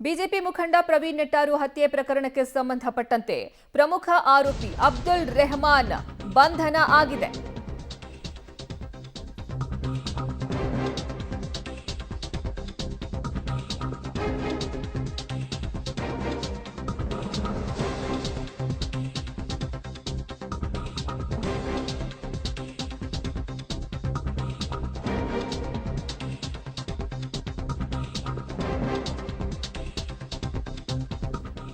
BJP ಮುಖಂಡ ಪ್ರವೀಣ್ ನೆಟ್ಟಾರು ಹತ್ಯೆ ಪ್ರಕರಣಕ್ಕೆ ಸಂಬಂಧಪಟ್ಟಂತೆ ಪ್ರಮುಖ ಆರೋಪಿ ಅಬ್ದುಲ್ ರೆಹಮಾನ್ ಬಂಧನ ಆಗಿದೆ.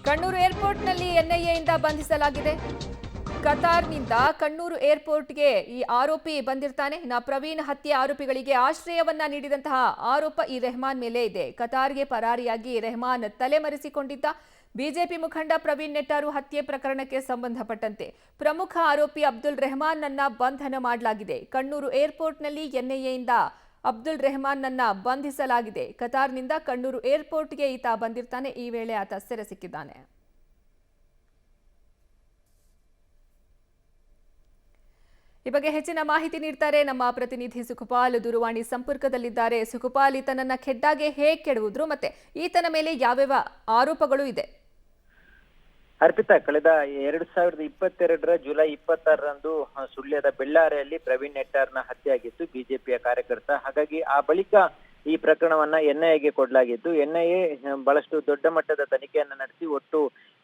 ಕಣ್ಣೂರು ಏರ್ಪೋರ್ಟ್ನಲ್ಲಿ ಎನ್ಐಎಯಿಂದ ಬಂಧಿಸಲಾಗಿದೆ. ಕತಾರ್ನಿಂದ ಕಣ್ಣೂರು ಏರ್ಪೋರ್ಟ್ಗೆ ಈ ಆರೋಪಿ ಬಂದಿರ್ತಾನೆ. ಪ್ರವೀಣ್ ಹತ್ಯೆ ಆರೋಪಿಗಳಿಗೆ ಆಶ್ರಯವನ್ನ ನೀಡಿದಂತಹ ಆರೋಪ ಈ ರೆಹಮಾನ್ ಮೇಲೆ ಇದೆ. ಕತಾರ್ಗೆ ಪರಾರಿಯಾಗಿ ರೆಹಮಾನ್ ತಲೆಮರೆಸಿಕೊಂಡಿದ್ದ. ಬಿಜೆಪಿ ಮುಖಂಡ ಪ್ರವೀಣ್ ನೆಟ್ಟಾರು ಹತ್ಯೆ ಪ್ರಕರಣಕ್ಕೆ ಸಂಬಂಧಪಟ್ಟಂತೆ ಪ್ರಮುಖ ಆರೋಪಿ ಅಬ್ದುಲ್ ರೆಹಮಾನ್ ನನ್ನ ಬಂಧನ ಮಾಡಲಾಗಿದೆ. ಕಣ್ಣೂರು ಏರ್ಪೋರ್ಟ್ನಲ್ಲಿ ಎನ್ಐಎಯಿಂದ ಅಬ್ದುಲ್ ರೆಹಮಾನ್ ನನ್ನ ಬಂಧಿಸಲಾಗಿದೆ. ಕತಾರ್ನಿಂದ ಕಣ್ಣೂರು ಏರ್ಪೋರ್ಟ್ಗೆ ಈತ ಬಂದಿರ್ತಾನೆ. ಈ ವೇಳೆ ಆತ ಸೆರೆ ಸಿಕ್ಕಿದ್ದಾನೆ. ಈ ಬಗ್ಗೆ ಹೆಚ್ಚಿನ ಮಾಹಿತಿ ನೀಡ್ತಾರೆ ನಮ್ಮ ಪ್ರತಿನಿಧಿ ಸುಖಪಾಲ್. ದೂರವಾಣಿ ಸಂಪರ್ಕದಲ್ಲಿದ್ದಾರೆ. ಸುಖಪಾಲ್, ಈತನನ್ನ ಖೆಡ್ಡಾಗೆ ಹೇಗೆ ಕೆಡವುದ್ರು ಮತ್ತೆ ಈತನ ಮೇಲೆ ಯಾವ್ಯಾವ ಆರೋಪಗಳು ಇದೆ? ಅರ್ಪಿತಾ, ಕಳೆದ 2022 ಜುಲೈ 26ರಂದು ಸುಳ್ಯದ ಬೆಳ್ಳಾರೆಯಲ್ಲಿ ಪ್ರವೀಣ್ ನೆಟ್ಟಾರ್ನ ಹತ್ಯೆಯಾಗಿತ್ತು ಬಿಜೆಪಿಯ ಕಾರ್ಯಕರ್ತ. ಹಾಗಾಗಿ ಆ ಬಳಿಕ ಈ ಪ್ರಕರಣವನ್ನ ಎನ್ಐಎಗೆ ಕೊಡಲಾಗಿತ್ತು. ಎನ್ಐಎ ಬಹಳಷ್ಟು ದೊಡ್ಡ ಮಟ್ಟದ ತನಿಖೆಯನ್ನ ನಡೆಸಿ ಒಟ್ಟು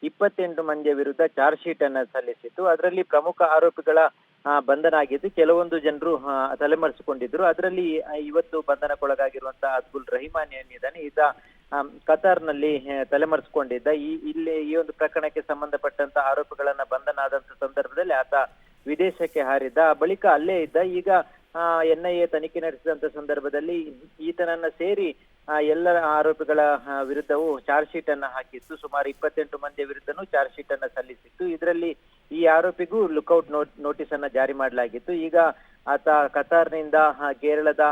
28 ಮಂದಿಯ ವಿರುದ್ಧ ಚಾರ್ಜ್ ಶೀಟ್ ಅನ್ನ ಸಲ್ಲಿಸಿತ್ತು. ಅದರಲ್ಲಿ ಪ್ರಮುಖ ಆರೋಪಿಗಳ ಬಂಧನ ಆಗಿದ್ದು, ಕೆಲವೊಂದು ಜನರು ತಲೆಮರೆಸಿಕೊಂಡಿದ್ರು. ಅದರಲ್ಲಿ ಇವತ್ತು ಬಂಧನಕ್ಕೊಳಗಾಗಿರುವಂತಹ ಅಬ್ದುಲ್ ರೆಹಮಾನ್ ಏನಿದ್ದಾನೆ, ಈತ ಕತಾರ್ನಲ್ಲಿ ತಲೆಮರೆಸಿಕೊಂಡಿದ್ದ. ಈ ಒಂದು ಪ್ರಕರಣಕ್ಕೆ ಸಂಬಂಧಪಟ್ಟಂತ ಆರೋಪಿಗಳನ್ನ ಬಂಧನ ಆದಂತ ಸಂದರ್ಭದಲ್ಲಿ ಆತ ವಿದೇಶಕ್ಕೆ ಹಾರಿದ್ದ. ಆ ಬಳಿಕ ಅಲ್ಲೇ ಇದ್ದ. ಈಗ ಎನ್ಐಎ ತನಿಖೆ ನಡೆಸಿದಂತ ಸಂದರ್ಭದಲ್ಲಿ ಈತನನ್ನ ಸೇರಿ ಎಲ್ಲ ಆರೋಪಿಗಳ ವಿರುದ್ಧವೂ ಚಾರ್ಜ್ ಶೀಟ್ ಅನ್ನ ಹಾಕಿತ್ತು. ಸುಮಾರು 28 ಮಂದಿಯ ವಿರುದ್ಧನೂ ಚಾರ್ಜ್ ಶೀಟ್ ಅನ್ನ ಸಲ್ಲಿಸಿತ್ತು. ಇದರಲ್ಲಿ ಈ ಆರೋಪಿಗೂ ಲುಕ್ಔಟ್ ನೋಟಿಸ್ ಅನ್ನ ಜಾರಿ ಮಾಡಲಾಗಿತ್ತು. ಈಗ ಆತ ಕತಾರ್ನಿಂದ ಕೇರಳದ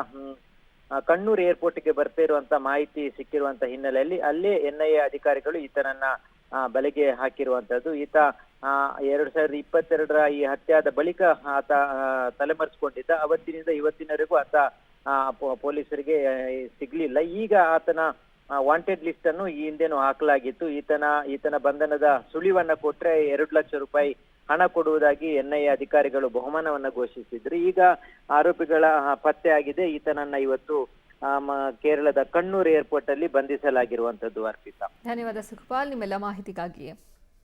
ಕಣ್ಣೂರು ಏರ್ಪೋರ್ಟ್ಗೆ ಬರ್ತಾ ಇರುವಂತ ಮಾಹಿತಿ ಸಿಕ್ಕಿರುವಂತ ಹಿನ್ನೆಲೆಯಲ್ಲಿ ಅಲ್ಲೇ ಎನ್ಐಎ ಅಧಿಕಾರಿಗಳು ಈತನನ್ನ ಬಲೆಗೆ ಹಾಕಿರುವಂತದ್ದು. ಈತ 2022ರ ಈ ಹತ್ಯೆಯಾದ ಬಳಿಕ ಆತ ತಲೆಮರೆಸಿಕೊಂಡಿದ್ದ. ಅವತ್ತಿನಿಂದ ಇವತ್ತಿನವರೆಗೂ ಆತ ಪೊಲೀಸರಿಗೆ ಸಿಗ್ಲಿಲ್ಲ. ಈಗ ಆತನ ವಾಂಟೆಡ್ ಲಿಸ್ಟ್ ಅನ್ನು ಈ ಹಿಂದೆನೂ ಹಾಕಲಾಗಿತ್ತು. ಈತನ ಬಂಧನದ ಸುಳಿವನ್ನ ಕೊಟ್ರೆ 2 ಲಕ್ಷ ರೂಪಾಯಿ ಹಣ ಕೊಡುವುದಾಗಿ ಎನ್ಐಎ ಅಧಿಕಾರಿಗಳು ಬಹುಮಾನವನ್ನ ಘೋಷಿಸಿದ್ರು. ಈಗ ಆರೋಪಿಗಳ ಪತ್ತೆ ಆಗಿದೆ. ಈತನನ್ನ ಇವತ್ತು ಕೇರಳದ ಕಣ್ಣೂರು ಏರ್ಪೋರ್ಟ್ ಅಲ್ಲಿ ಬಂಧಿಸಲಾಗಿರುವಂತದ್ದು. ಅರ್ಪಿತಾ, ಧನ್ಯವಾದ ಸುಖಪಾಲ್ ನಿಮ್ಮೆಲ್ಲ ಮಾಹಿತಿಗಾಗಿ.